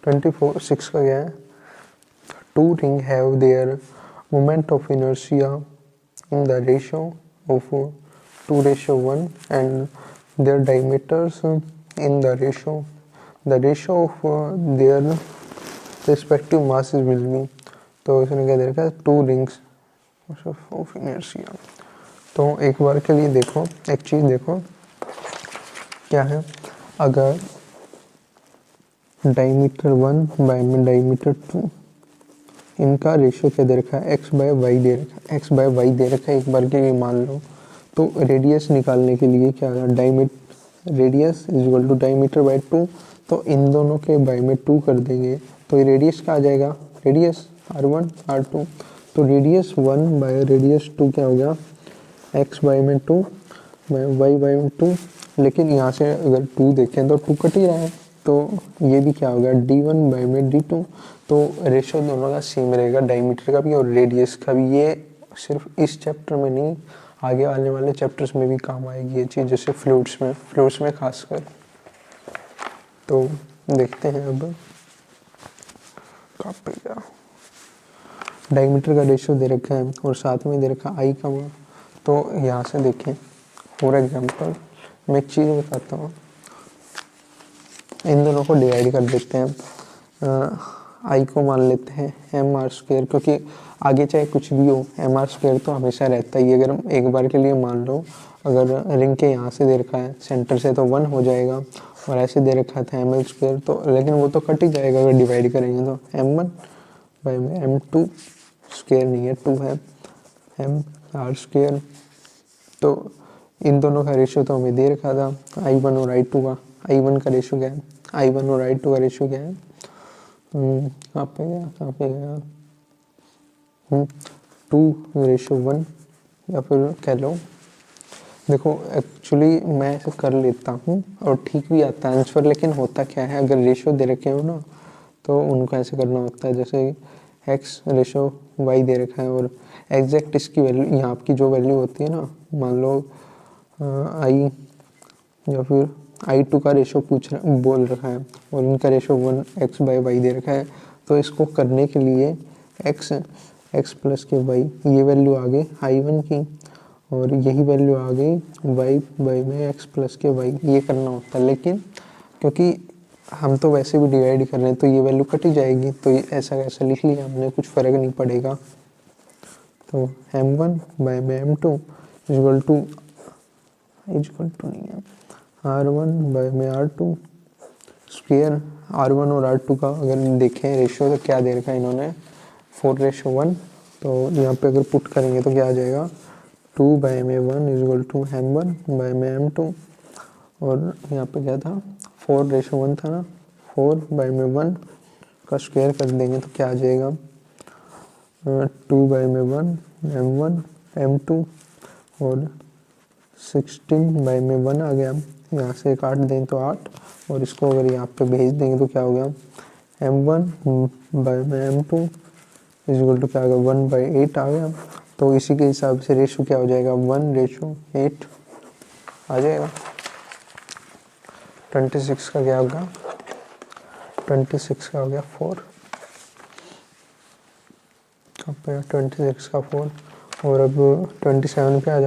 24 का क्या है, two ring have their moment of inertia in the ratio of 2:1 and their diameters in the ratio of their respective masses will be. तो इसने क्या दे रखा है, टू रिंग्स ऑफ इनर्शिया। तो एक बार के लिए देखो, एक चीज़ देखो क्या है, अगर डायमीटर 1 बाय में डायमीटर 2, इनका रेशियो क्या दे रखा है, x/y दे रखा है, x/y दे रखा है एक बार के लिए मान लो। तो रेडियस निकालने के लिए क्या है, radius is equal to diameter by 2, तो इन दोनों के बाय में 2 कर देंगे तो ये रेडियस क्या आ जाएगा, रेडियस r1 r2। तो रेडियस 1 बाय रेडियस 2 क्या हो गया, x बाय में 2 y बाय में 2। लेकिन यहाँ से अगर 2 देखें तो 2 कट ही रहा है, तो ये भी क्या हो गया, d1 बाय में d2। तो रेशियो दोनों का सेम रहेगा, डायमीटर का भी और रेडियस का भी। ये सिर्फ इस चैप्टर में नहीं, आगे आने वाले चैप्टर्स में भी काम आएगी ये चीज़, जैसे फ्लूइड्स में खासकर। तो देखते हैं अब का डायमीटर का रेशियो दे रखा है और साथ में दे रखा आई का मान। तो यहाँ से देखें, फॉर एग्जांपल मैं एक चीज़ बताता हूँ, इन दोनों को डिवाइड कर देते हैं। आई को मान लेते हैं mr², क्योंकि आगे चाहे कुछ भी हो mr² तो हमेशा रहता ही है। अगर हम एक बार के लिए मान लो, अगर रिंग के यहाँ से दे रखा है सेंटर से तो 1 हो जाएगा, और ऐसे दे रखा था ml², तो लेकिन वो तो कट ही जाएगा अगर डिवाइड करेंगे तो। m1 बाय में m2 स्क्वायर नहीं है, 2 है mr²। तो इन दोनों का रेशियो तो हमें दे रखा था i1 और i2 का। i1 का रेशियो क्या है, i1 और i2 का रेशियो क्या है, कहाँ पे गया 2:1, या फिर कह लो, देखो एक्चुअली मैं ऐसे कर लेता हूँ और ठीक भी आता है आंसर। लेकिन होता क्या है, अगर रेशियो दे रखे हो ना तो उनको ऐसे करना होता है, जैसे x रेशियो y दे रखा है और एग्जैक्ट इसकी वैल्यू, यहाँ आपकी जो वैल्यू होती है ना, मान लो i या फिर i2 का रेशियो बोल रखा है और इनका रेशियो 1x/y दे रखा है। तो इसको करने के लिए x प्लस के y, ये वैल्यू आ गई i1 की, और यही वैल्यू आ गई y में x प्लस के y, ये करना होता है। लेकिन क्योंकि हम तो वैसे भी डिवाइड कर रहे हैं तो ये वैल्यू कट ही जाएगी, तो ये ऐसा कैसा लिख लिया हमने, कुछ फ़र्क नहीं पड़ेगा। तो m1 बाय में m2 इक्वल टू नहीं है, r1 बाय में r2 स्क्वायर। r1 और r2 का अगर देखें रेशियो तो क्या दे रखा है इन्होंने, 4:1। तो यहाँ पे अगर पुट करेंगे तो क्या आ जाएगा, 2 बाय में 1 इक्वल टू m1 बाय में m2, और यहाँ पे क्या था 4:1 था ना, 4 बाय में 1 का स्क्वायर कर देंगे तो क्या आ जाएगा, 2 बाय में 1 m1 m2 और 16 बाय में 1 आ गया। यहाँ से एक 8 दें तो 8, और इसको अगर यहाँ पे भेज देंगे तो क्या हो गया, m1 बाय में m2 इक्वल टू क्या आ गया, 1/8 आ गया। तो इसी के हिसाब से रेशियो क्या हो जाएगा, 1:8 आ जाएगा। 26 का क्या होगा, 26 का हो गया 4, 26 का 4। और अब 27 पे आ